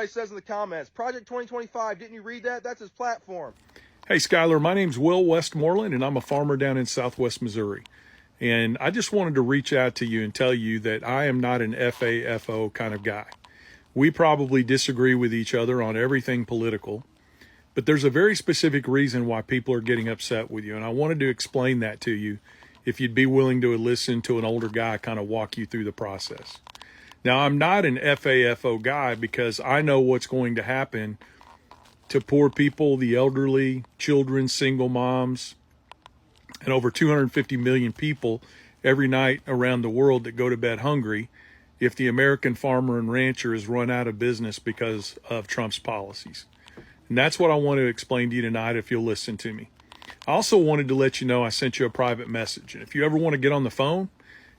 Everybody says in the comments, Project 2025, didn't you read that? That's his platform. Hey, Skylar, my name's Will Westmoreland, and I'm a farmer down in Southwest Missouri. And I just wanted to reach out to you and tell you that I am not an FAFO kind of guy. We probably disagree with each other on everything political, but there's a very specific reason why people are getting upset with you. And I wanted to explain that to you if you'd be willing to listen to an older guy kind of walk you through the process. Now, I'm not an FAFO guy because I know what's going to happen to poor people, the elderly, children, single moms, and over 250 million people every night around the world that go to bed hungry if the American farmer and rancher is run out of business because of Trump's policies. And that's what I want to explain to you tonight if you'll listen to me. I also wanted to let you know I sent you a private message. And if you ever want to get on the phone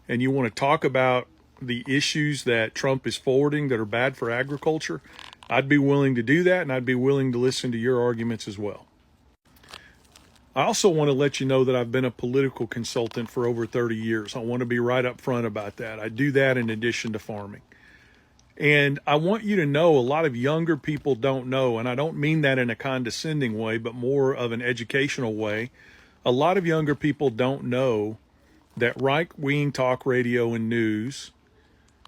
and you want to talk about the issues that Trump is forwarding that are bad for agriculture, I'd be willing to do that, and I'd be willing to listen to your arguments as well. I also want to let you know that I've been a political consultant for over 30 years. I want to be right up front about that. I do that in addition to farming. And I want you to know a lot of younger people don't know, and I don't mean that in a condescending way, but more of an educational way. A lot of younger people don't know that right-wing talk radio and news,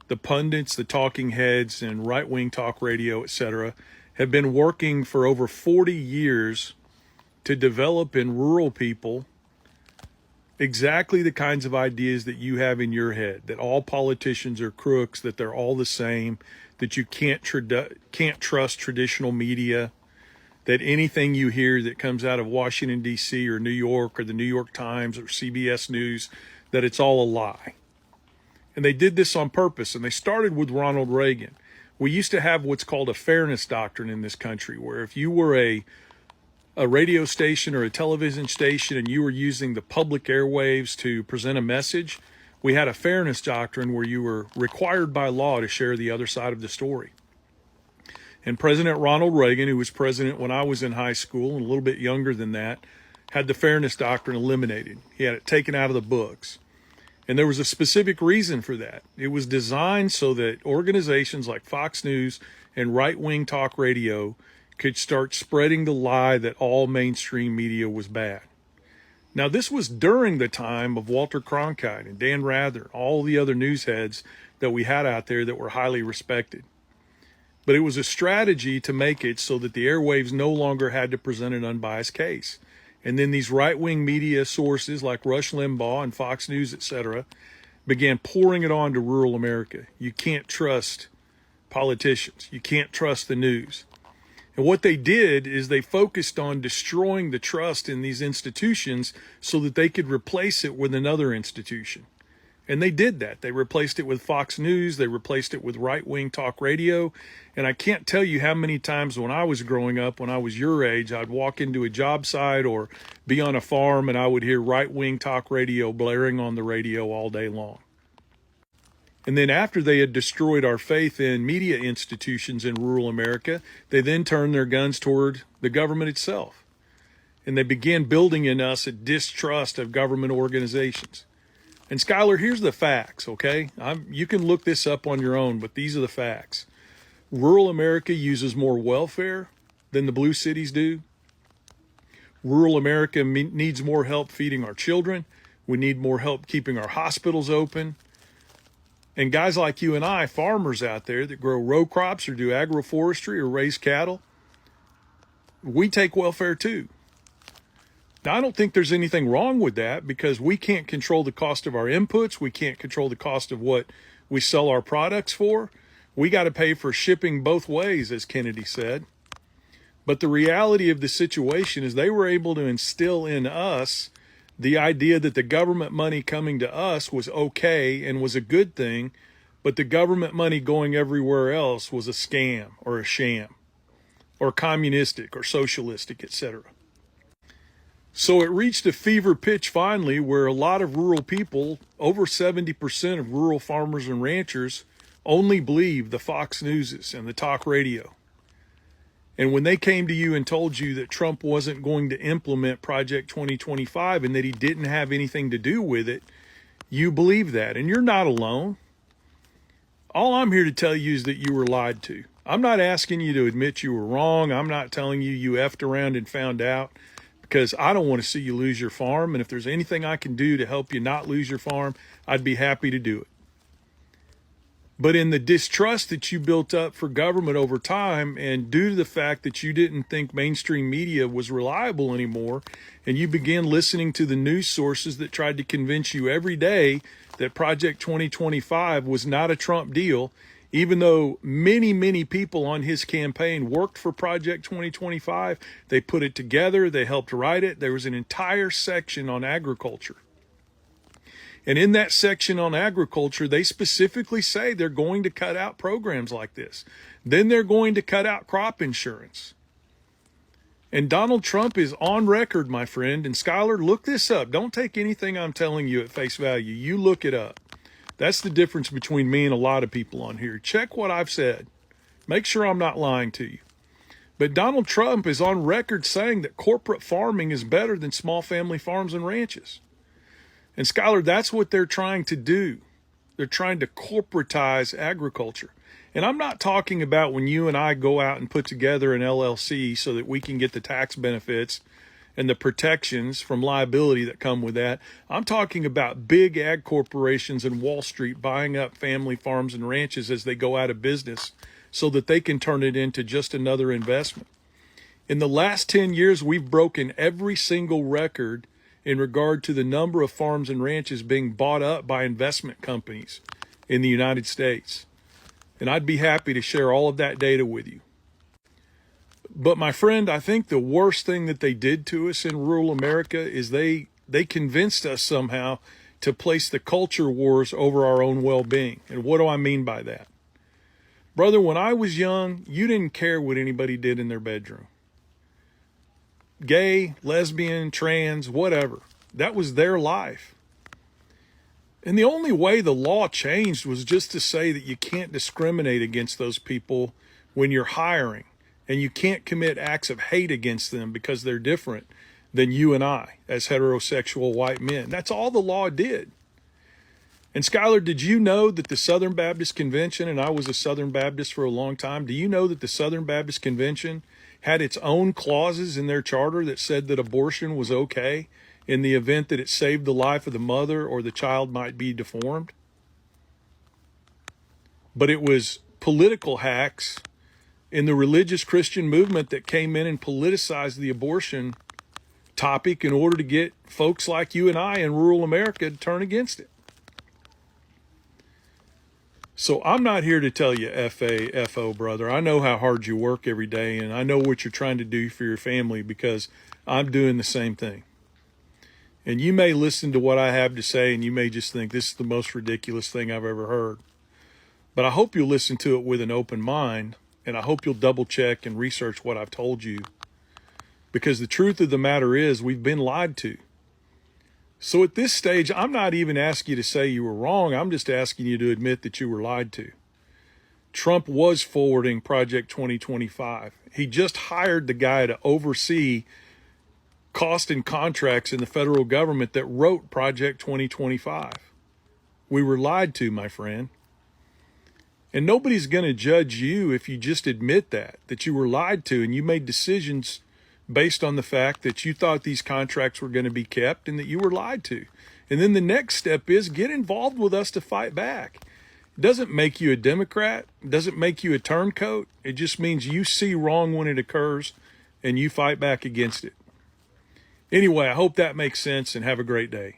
the pundits, the talking heads, and right-wing talk radio, etc., have been working for over 40 years to develop in rural people exactly the kinds of ideas that you have in your head, that all politicians are crooks, that they're all the same, that you can't trust traditional media, that anything you hear that comes out of Washington, D.C. or New York or the New York Times or CBS News, that it's all a lie. And they did this on purpose, and they started with Ronald Reagan. We used to have what's called a fairness doctrine in this country, where if you were a radio station or a television station and you were using the public airwaves to present a message, we had a fairness doctrine where you were required by law to share the other side of the story. And President Ronald Reagan, who was president when I was in high school and a little bit younger than that, had the fairness doctrine eliminated. He had it taken out of the books. And there was a specific reason for that. It was designed so that organizations like Fox News and right-wing talk radio could start spreading the lie that all mainstream media was bad. Now, this was during the time of Walter Cronkite and Dan Rather, all the other news heads that we had out there that were highly respected. But it was a strategy to make it so that the airwaves no longer had to present an unbiased case. And then these right-wing media sources like Rush Limbaugh and Fox News, etc., began pouring it on to rural America. You can't trust politicians. You can't trust the news. And what they did is they focused on destroying the trust in these institutions so that they could replace it with another institution. And they did that. They replaced it with Fox News. They replaced it with right-wing talk radio. And I can't tell you how many times when I was growing up, when I was your age, I'd walk into a job site or be on a farm and I would hear right-wing talk radio blaring on the radio all day long. And then after they had destroyed our faith in media institutions in rural America, they then turned their guns toward the government itself. And they began building in us a distrust of government organizations. And Skylar, here's the facts, okay? You can look this up on your own, but these are the facts. Rural America uses more welfare than the blue cities do. Rural America needs more help feeding our children. We need more help keeping our hospitals open. And guys like you and I, farmers out there that grow row crops or do agroforestry or raise cattle, we take welfare too. Now, I don't think there's anything wrong with that because we can't control the cost of our inputs. We can't control the cost of what we sell our products for. We got to pay for shipping both ways, as Kennedy said. But the reality of the situation is they were able to instill in us the idea that the government money coming to us was okay and was a good thing, but the government money going everywhere else was a scam or a sham or communistic or socialistic, etc. So it reached a fever pitch finally where a lot of rural people, over 70% of rural farmers and ranchers, only believe the Fox Newses and the talk radio. And when they came to you and told you that Trump wasn't going to implement Project 2025 and that he didn't have anything to do with it, you believe that. And you're not alone. All I'm here to tell you is that you were lied to. I'm not asking you to admit you were wrong. I'm not telling you you effed around and found out, because I don't want to see you lose your farm. And if there's anything I can do to help you not lose your farm, I'd be happy to do it. But in the distrust that you built up for government over time, and due to the fact that you didn't think mainstream media was reliable anymore, and you began listening to the news sources that tried to convince you every day that Project 2025 was not a Trump deal, even though many, many people on his campaign worked for Project 2025, they put it together, they helped write it. There was an entire section on agriculture. And in that section on agriculture, they specifically say they're going to cut out programs like this. Then they're going to cut out crop insurance. And Donald Trump is on record, my friend. And Skylar, look this up. Don't take anything I'm telling you at face value. You look it up. That's the difference between me and a lot of people on here. Check what I've said. Make sure I'm not lying to you. But Donald Trump is on record saying that corporate farming is better than small family farms and ranches. And Skylar, that's what they're trying to do. They're trying to corporatize agriculture. And I'm not talking about when you and I go out and put together an LLC so that we can get the tax benefits and the protections from liability that come with that. I'm talking about big ag corporations in Wall Street buying up family farms and ranches as they go out of business so that they can turn it into just another investment. In the last 10 years, we've broken every single record in regard to the number of farms and ranches being bought up by investment companies in the United States. And I'd be happy to share all of that data with you. But my friend, I think the worst thing that they did to us in rural America is they convinced us somehow to place the culture wars over our own well-being. And what do I mean by that? Brother, when I was young, you didn't care what anybody did in their bedroom. Gay, lesbian, trans, whatever. That was their life. And the only way the law changed was just to say that you can't discriminate against those people when you're hiring, and you can't commit acts of hate against them because they're different than you and I as heterosexual white men. That's all the law did. And Skylar, did you know that the Southern Baptist Convention, and I was a Southern Baptist for a long time, do you know that the Southern Baptist Convention had its own clauses in their charter that said that abortion was okay in the event that it saved the life of the mother or the child might be deformed? But it was political hacks in the religious Christian movement that came in and politicized the abortion topic in order to get folks like you and I in rural America to turn against it. So I'm not here to tell you F-A-F-O, brother. I know how hard you work every day, and I know what you're trying to do for your family because I'm doing the same thing. And you may listen to what I have to say, and you may just think this is the most ridiculous thing I've ever heard. But I hope you'll listen to it with an open mind, and I hope you'll double check and research what I've told you. Because the truth of the matter is we've been lied to. So at this stage, I'm not even asking you to say you were wrong. I'm just asking you to admit that you were lied to. Trump was forwarding Project 2025. He just hired the guy to oversee cost and contracts in the federal government that wrote Project 2025. We were lied to, my friend. And nobody's going to judge you if you just admit that you were lied to and you made decisions based on the fact that you thought these contracts were going to be kept and that you were lied to. And then the next step is get involved with us to fight back. It doesn't make you a Democrat. It doesn't make you a turncoat. It just means you see wrong when it occurs and you fight back against it. Anyway, I hope that makes sense, and have a great day.